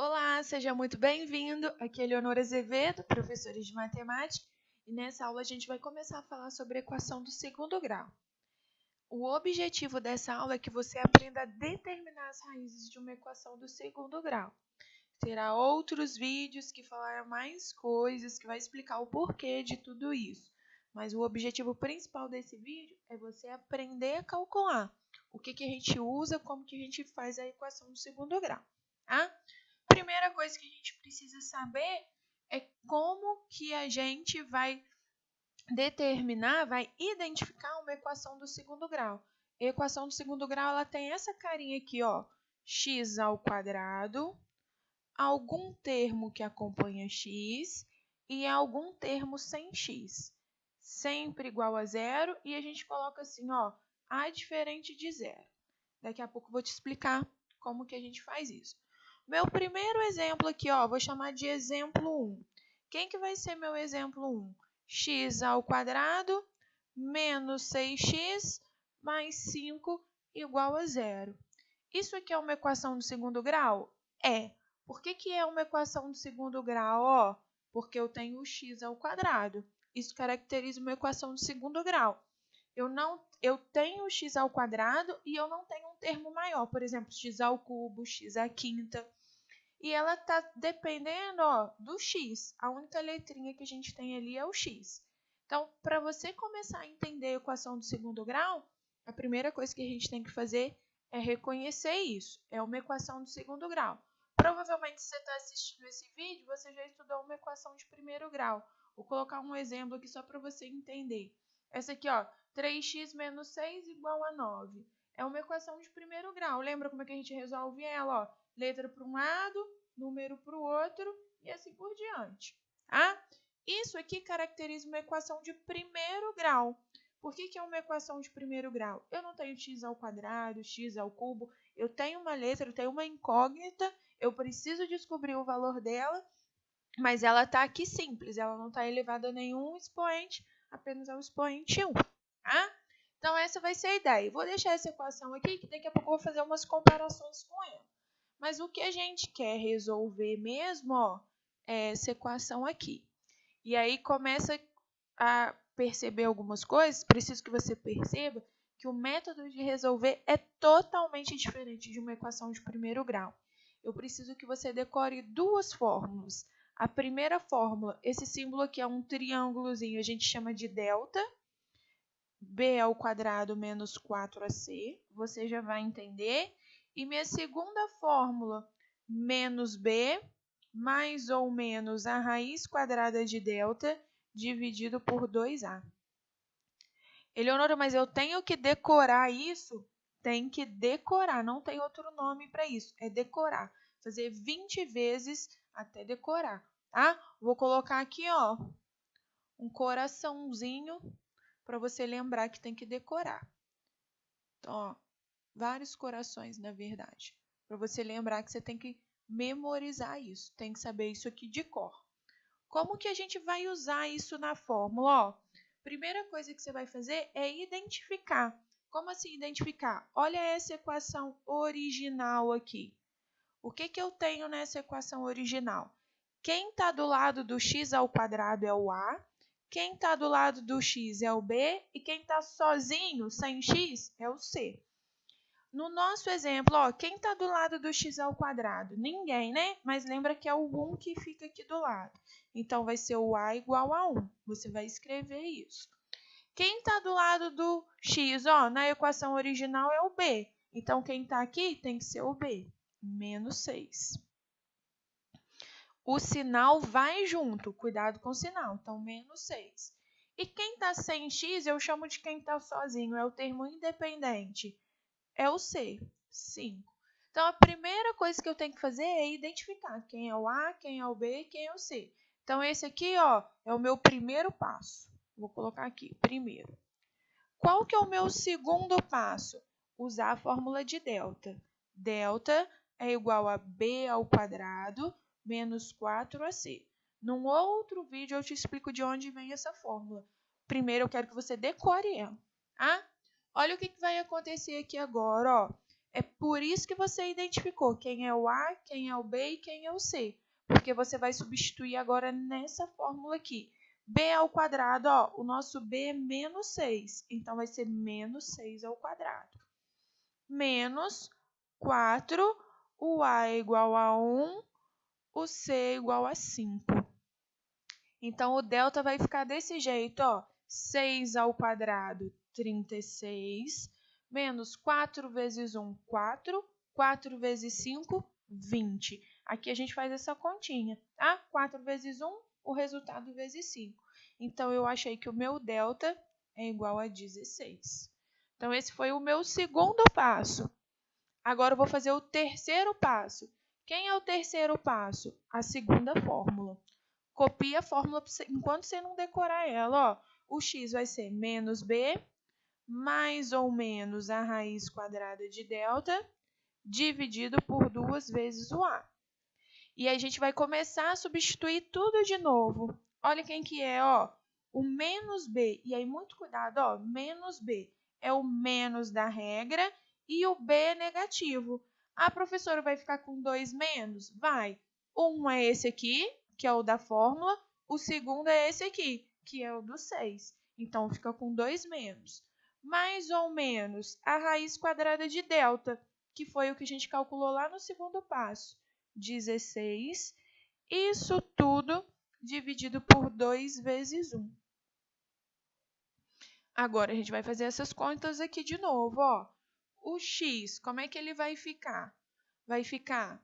Olá, seja muito bem-vindo. Aqui é Leonora Azevedo, professora de matemática, e nessa aula a gente vai começar a falar sobre a equação do segundo grau. O objetivo dessa aula é que você aprenda a determinar as raízes de uma equação do segundo grau. Terá outros vídeos que falarão mais coisas, que vai explicar o porquê de tudo isso. Mas o objetivo principal desse vídeo é você aprender a calcular o que a gente usa, como que a gente faz a equação do segundo grau, tá? Primeira coisa que a gente precisa saber é como que a gente vai determinar, vai identificar uma equação do segundo grau. A equação do segundo grau ela tem essa carinha aqui, ó, x ao quadrado, algum termo que acompanha x e algum termo sem x. Sempre igual a zero e a gente coloca assim, ó, a diferente de zero. Daqui a pouco eu vou te explicar como que a gente faz isso. Meu primeiro exemplo aqui, ó, vou chamar de exemplo 1. Quem que vai ser meu exemplo 1? X ao quadrado menos 6x mais 5 igual a zero. Isso aqui é uma equação do segundo grau? É. Por que é uma equação do segundo grau? Ó, porque eu tenho o x ao quadrado. Isso caracteriza uma equação do segundo grau. Eu tenho x ao quadrado e eu não tenho um termo maior, por exemplo, x ao cubo, x à quinta. E ela está dependendo, ó, do x. A única letrinha que a gente tem ali é o x. Então, para você começar a entender a equação do segundo grau, a primeira coisa que a gente tem que fazer é reconhecer isso. É uma equação do segundo grau. Provavelmente, se você está assistindo esse vídeo, você já estudou uma equação de primeiro grau. Vou colocar um exemplo aqui só para você entender. Essa aqui, ó, 3x menos 6 igual a 9. É uma equação de primeiro grau. Lembra como é que a gente resolve ela? Ó, letra para um lado, número para o outro e assim por diante. Tá? Isso aqui caracteriza uma equação de primeiro grau. Por que é uma equação de primeiro grau? Eu não tenho x ao quadrado, x ao cubo. Eu tenho uma letra, eu tenho uma incógnita. Eu preciso descobrir o valor dela, mas ela está aqui simples. Ela não está elevada a nenhum expoente, apenas ao expoente 1. Tá? Então, essa vai ser a ideia. Vou deixar essa equação aqui, que daqui a pouco eu vou fazer umas comparações com ela. Mas o que a gente quer resolver mesmo, ó, é essa equação aqui. E aí começa a perceber algumas coisas. Preciso que você perceba que o método de resolver é totalmente diferente de uma equação de primeiro grau. Eu preciso que você decore duas fórmulas. A primeira fórmula, esse símbolo aqui é um triângulozinho, a gente chama de delta. B ao quadrado menos 4ac, você já vai entender. E minha segunda fórmula, menos b, mais ou menos a raiz quadrada de delta, dividido por 2a. Eleonora, mas eu tenho que decorar isso? Tem que decorar, não tem outro nome para isso, é decorar. Fazer 20 vezes até decorar, tá? Vou colocar aqui, ó, um coraçãozinho para você lembrar que tem que decorar. Então, ó, vários corações, na verdade, para você lembrar que você tem que memorizar isso, tem que saber isso aqui de cor. Como que a gente vai usar isso na fórmula? Ó, primeira coisa que você vai fazer é identificar. Como assim identificar? Olha essa equação original aqui. O que eu tenho nessa equação original? Quem está do lado do x ao quadrado é o a, quem está do lado do x é o b e quem está sozinho, sem x, é o c. No nosso exemplo, ó, quem está do lado do x ao quadrado? Ninguém, né? Mas lembra que é o 1 que fica aqui do lado. Então, vai ser o a igual a 1. Você vai escrever isso. Quem está do lado do x, ó, na equação original é o b. Então, quem está aqui tem que ser o b, menos 6. O sinal vai junto, cuidado com o sinal, então menos 6. E quem está sem x, eu chamo de quem está sozinho, é o termo independente. É o C, 5. Então, a primeira coisa que eu tenho que fazer é identificar quem é o A, quem é o B e quem é o C. Então, esse aqui, ó, é o meu primeiro passo. Vou colocar aqui, primeiro. Qual que é o meu segundo passo? Usar a fórmula de delta. Delta é igual a B ao quadrado menos 4ac. Num outro vídeo, eu te explico de onde vem essa fórmula. Primeiro, eu quero que você decore ela. Tá? Olha o que vai acontecer aqui agora. Ó. É por isso que você identificou quem é o A, quem é o B e quem é o C. Porque você vai substituir agora nessa fórmula aqui. B ao quadrado, ó, o nosso B é menos 6. Então, vai ser menos 6 ao quadrado. Menos 4, o A é igual a 1, o C é igual a 5. Então, o delta vai ficar desse jeito, ó. 6 ao quadrado, 36. Menos 4 vezes 1, 4. 4 vezes 5, 20. Aqui a gente faz essa continha, tá? 4 vezes 1, o resultado vezes 5. Então, eu achei que o meu delta é igual a 16. Então, esse foi o meu segundo passo. Agora, eu vou fazer o terceiro passo. Quem é o terceiro passo? A segunda fórmula. Copia a fórmula enquanto você não decorar ela. Ó. O x vai ser menos b, mais ou menos a raiz quadrada de delta, dividido por 2 vezes o a. E aí a gente vai começar a substituir tudo de novo. Olha quem que é, ó. O menos b. E aí, muito cuidado, ó. Menos b é o menos da regra e o b é negativo. A professora vai ficar com 2 menos? Vai. Um é esse aqui, que é o da fórmula. O segundo é esse aqui, que é o do 6. Então, fica com 2 menos. Mais ou menos a raiz quadrada de delta, que foi o que a gente calculou lá no segundo passo. 16. Isso tudo dividido por 2 vezes 1. Agora, a gente vai fazer essas contas aqui de novo, ó. O x, como é que ele vai ficar? Vai ficar...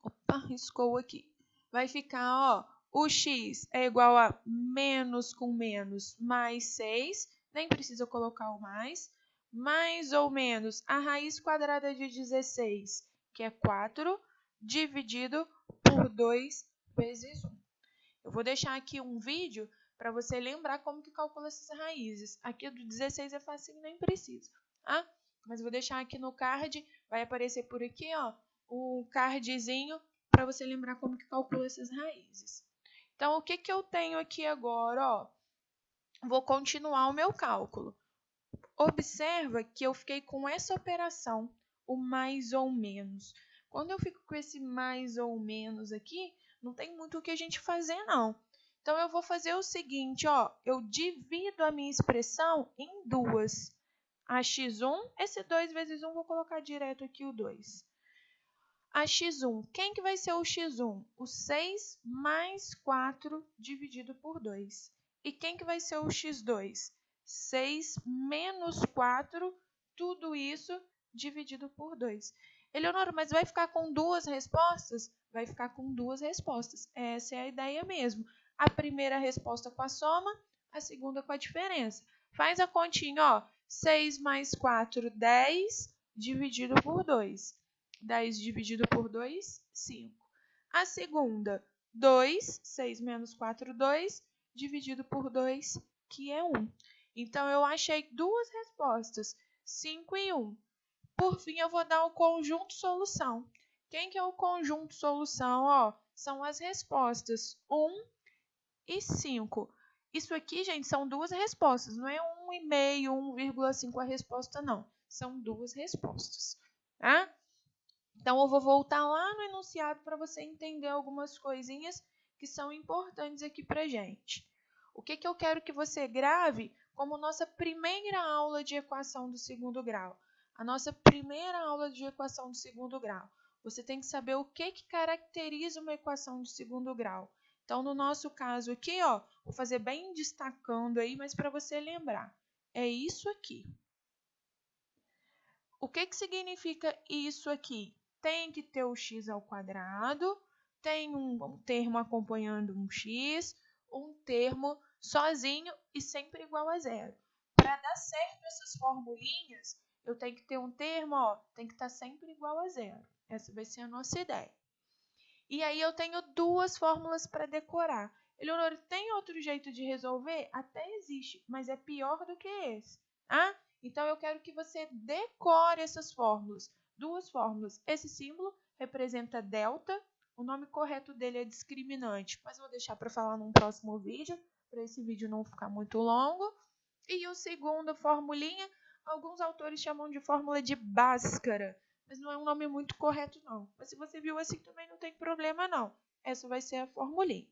Opa, riscou aqui. Vai ficar, ó, o x é igual a menos com menos mais 6. Nem precisa colocar o mais ou menos a raiz quadrada de 16, que é 4, dividido por 2 vezes 1. Eu vou deixar aqui um vídeo para você lembrar como que calcula essas raízes. Aqui do 16 é fácil, nem precisa, tá? Mas eu vou deixar aqui no card, vai aparecer por aqui, ó, o cardzinho para você lembrar como que calcula essas raízes. Então, o que que eu tenho aqui agora, ó? Vou continuar o meu cálculo. Observa que eu fiquei com essa operação, o mais ou menos. Quando eu fico com esse mais ou menos aqui, não tem muito o que a gente fazer, não. Então, eu vou fazer o seguinte, ó, eu divido a minha expressão em duas. A x1, esse 2 vezes 1, vou colocar direto aqui o 2. A x1, quem que vai ser o x1? O 6 mais 4 dividido por 2. E quem que vai ser o x2? 6 menos 4, tudo isso dividido por 2. Eleonora, mas vai ficar com duas respostas? Vai ficar com duas respostas. Essa é a ideia mesmo. A primeira resposta com a soma, a segunda com a diferença. Faz a continha, ó. 6 mais 4, 10, dividido por 2. 10 dividido por 2, 5. A segunda, 2, 6 menos 4, 2, dividido por 2, que é 1. Então, eu achei duas respostas, 5 e 1. Por fim, eu vou dar o conjunto solução. Quem que é o conjunto solução? Ó, são as respostas 1 e 5. Isso aqui, gente, são duas respostas. Não é 1,5, 1,5 a resposta, não. São duas respostas, tá? Então, eu vou voltar lá no enunciado para você entender algumas coisinhas que são importantes aqui para a gente. O que eu quero que você grave como nossa primeira aula de equação do segundo grau? A nossa primeira aula de equação do segundo grau. Você tem que saber o que caracteriza uma equação de segundo grau. Então, no nosso caso aqui, ó, vou fazer bem destacando aí, mas para você lembrar. É isso aqui. O que significa isso aqui? Tem que ter o x ao quadrado, tem um termo acompanhando um x, um termo sozinho e sempre igual a zero. Para dar certo essas formulinhas, eu tenho que ter um termo, ó, tem que estar sempre igual a zero. Essa vai ser a nossa ideia. E aí eu tenho duas fórmulas para decorar. Eleonora, tem outro jeito de resolver? Até existe, mas é pior do que esse. Ah? Então, eu quero que você decore essas fórmulas. Duas fórmulas. Esse símbolo representa delta. O nome correto dele é discriminante, mas eu vou deixar para falar num próximo vídeo, para esse vídeo não ficar muito longo. E o segundo formulinha, Alguns autores chamam de fórmula de Bhaskara, mas não é um nome muito correto, não. Mas se você viu assim também não tem problema, não. Essa vai ser a formulinha.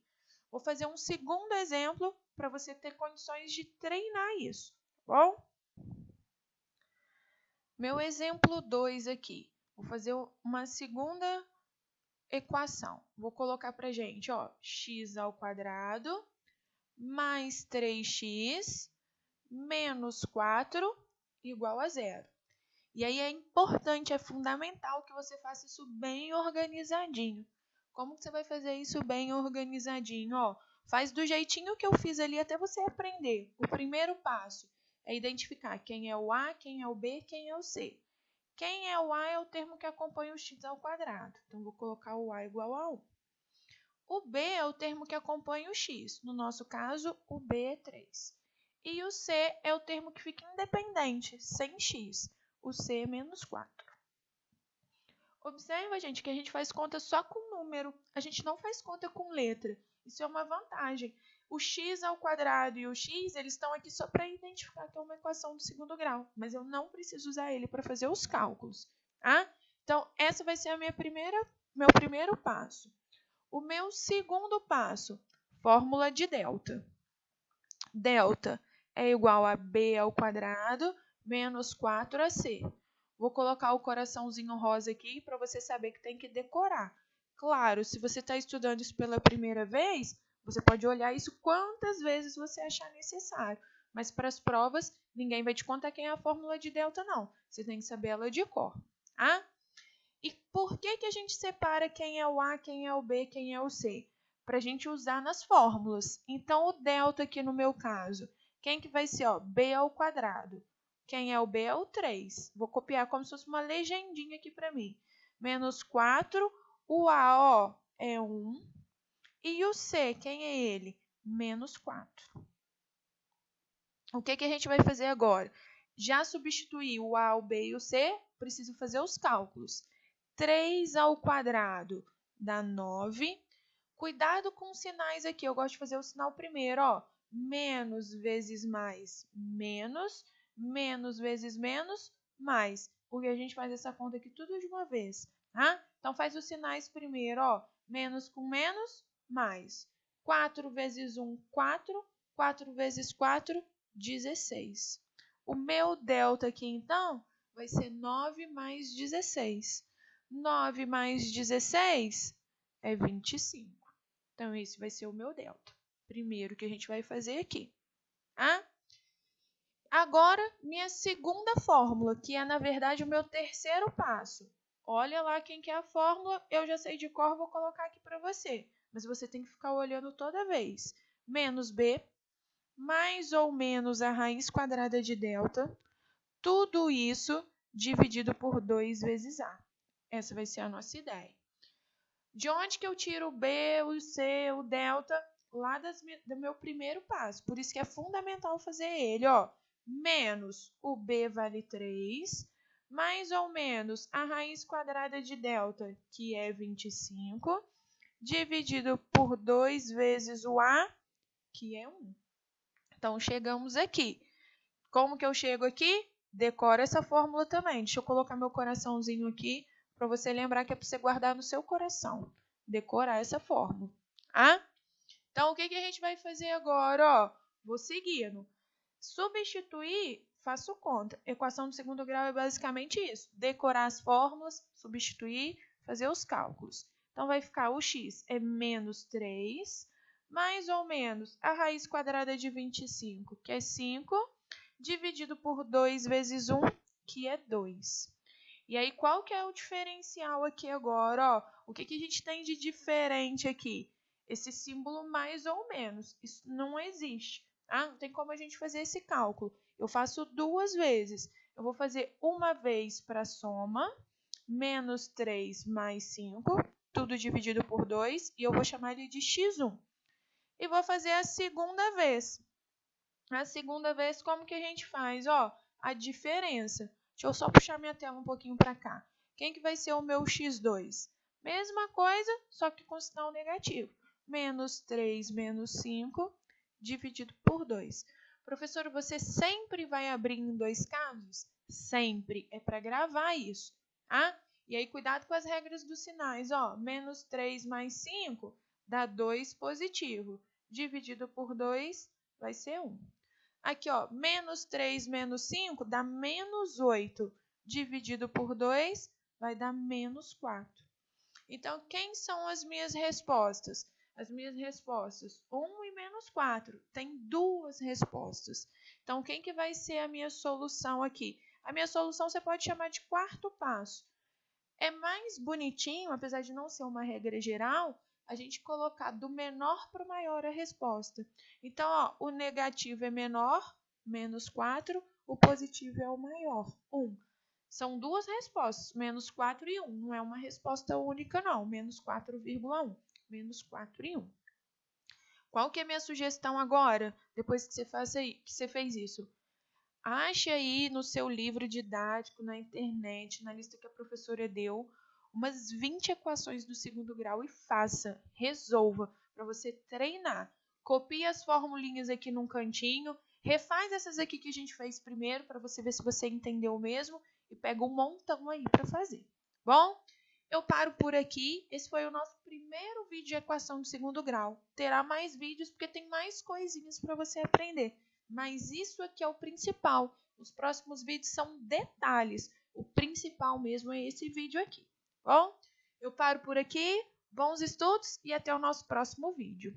Vou fazer um segundo exemplo para você ter condições de treinar isso, tá bom? Meu exemplo 2 aqui. Vou fazer uma segunda equação. Vou colocar para a gente, ó, x ao quadrado mais 3x menos 4 igual a 0. E aí é importante, é fundamental que você faça isso bem organizadinho. Como que você vai fazer isso bem organizadinho? Ó, faz do jeitinho que eu fiz ali até você aprender. O primeiro passo é identificar quem é o A, quem é o B, quem é o C. Quem é o A é o termo que acompanha o x ao quadrado. Então, vou colocar o A igual a 1. O B é o termo que acompanha o x. No nosso caso, o B é 3. E o C é o termo que fica independente, sem x. O C é menos 4. Observa, gente, que a gente faz conta só com número. A gente não faz conta com letra. Isso é uma vantagem. O x ao quadrado e o x, eles estão aqui só para identificar que é uma equação do segundo grau. Mas eu não preciso usar ele para fazer os cálculos. Tá? Então, essa vai ser meu primeiro passo. O meu segundo passo, fórmula de delta. Delta é igual a b ao quadrado menos 4ac. Vou colocar o coraçãozinho rosa aqui para você saber que tem que decorar. Claro, se você está estudando isso pela primeira vez, você pode olhar isso quantas vezes você achar necessário. Mas para as provas, ninguém vai te contar quem é a fórmula de delta, não. Você tem que saber ela de cor. Tá? E por que a gente separa quem é o A, quem é o B, quem é o C? Para a gente usar nas fórmulas. Então, o delta aqui no meu caso, quem que vai ser? Ó, B ao quadrado. Quem é o B é o 3. Vou copiar como se fosse uma legendinha aqui para mim. Menos 4, o A, ó, é 1. E o C, quem é ele? Menos 4. O que a gente vai fazer agora? Já substituí o A, o B e o C, preciso fazer os cálculos. 3 ao quadrado dá 9. Cuidado com os sinais aqui, eu gosto de fazer o sinal primeiro, ó. Menos vezes mais, menos. Menos vezes menos, mais. Porque a gente faz essa conta aqui tudo de uma vez, tá? Então, faz os sinais primeiro, ó. Menos com menos, mais. 4 vezes 1, 4. 4 vezes 4, 16. O meu delta aqui, então, vai ser 9 mais 16. 9 mais 16 é 25. Então, esse vai ser o meu delta. Primeiro que a gente vai fazer aqui. Ah? Agora, minha segunda fórmula, que é, na verdade, o meu terceiro passo. Olha lá quem que é a fórmula, eu já sei de cor, vou colocar aqui para você. Mas você tem que ficar olhando toda vez. Menos B, mais ou menos a raiz quadrada de delta, tudo isso dividido por 2 vezes A. Essa vai ser a nossa ideia. De onde que eu tiro o B, o C, o delta? Lá do meu primeiro passo. Por isso que é fundamental fazer ele, ó. Menos o B vale 3, mais ou menos a raiz quadrada de delta, que é 25, dividido por 2 vezes o A, que é 1. Então, chegamos aqui. Como que eu chego aqui? Decora essa fórmula também. Deixa eu colocar meu coraçãozinho aqui para você lembrar que é para você guardar no seu coração. Decorar essa fórmula. Ah? Então, o que a gente vai fazer agora? Ó, vou seguindo. Substituir, faço conta. Equação do segundo grau é basicamente isso. Decorar as fórmulas, substituir, fazer os cálculos. Então, vai ficar o x é menos 3, mais ou menos a raiz quadrada de 25, que é 5, dividido por 2 vezes 1, que é 2. E aí, qual que é o diferencial aqui agora? Ó, o que a gente tem de diferente aqui? Esse símbolo mais ou menos. Isso não existe. Tá? Não tem como a gente fazer esse cálculo. Eu faço 2 vezes. Eu vou fazer uma vez para a soma, menos 3 mais 5, tudo dividido por 2, e eu vou chamar ele de x1. E vou fazer a segunda vez. A segunda vez, como que a gente faz? Ó, a diferença. Deixa eu só puxar minha tela um pouquinho para cá. Quem que vai ser o meu x2? Mesma coisa, só que com sinal negativo. Menos 3 menos 5 dividido por 2. Professor, você sempre vai abrir em 2 casos? Sempre. É para gravar isso, tá? E aí, cuidado com as regras dos sinais. Ó, menos 3 mais 5 dá 2 positivo. Dividido por 2 vai ser 1. Aqui, ó, menos 3 menos 5 dá menos 8. Dividido por 2 vai dar menos 4. Então, quem são as minhas respostas? As minhas respostas, 1 e menos 4. Tem 2 respostas. Então, quem que vai ser a minha solução aqui? A minha solução você pode chamar de quarto passo. É mais bonitinho, apesar de não ser uma regra geral, a gente colocar do menor para o maior a resposta. Então, ó, o negativo é menor, menos 4, o positivo é o maior, 1. São 2 respostas, menos 4 e 1. Não é uma resposta única, não. Menos 4,1. Menos 4 e 1. Qual que é a minha sugestão agora, depois que você fez isso? Ache aí no seu livro didático, na internet, na lista que a professora deu, umas 20 equações do segundo grau e faça, resolva, para você treinar. Copie as formulinhas aqui num cantinho, refaz essas aqui que a gente fez primeiro, para você ver se você entendeu mesmo, e pega um montão aí para fazer. Bom, eu paro por aqui. Esse foi o nosso primeiro vídeo de equação de segundo grau. Terá mais vídeos, porque tem mais coisinhas para você aprender. Mas isso aqui é o principal. Os próximos vídeos são detalhes. O principal mesmo é esse vídeo aqui. Bom, eu paro por aqui. Bons estudos e até o nosso próximo vídeo.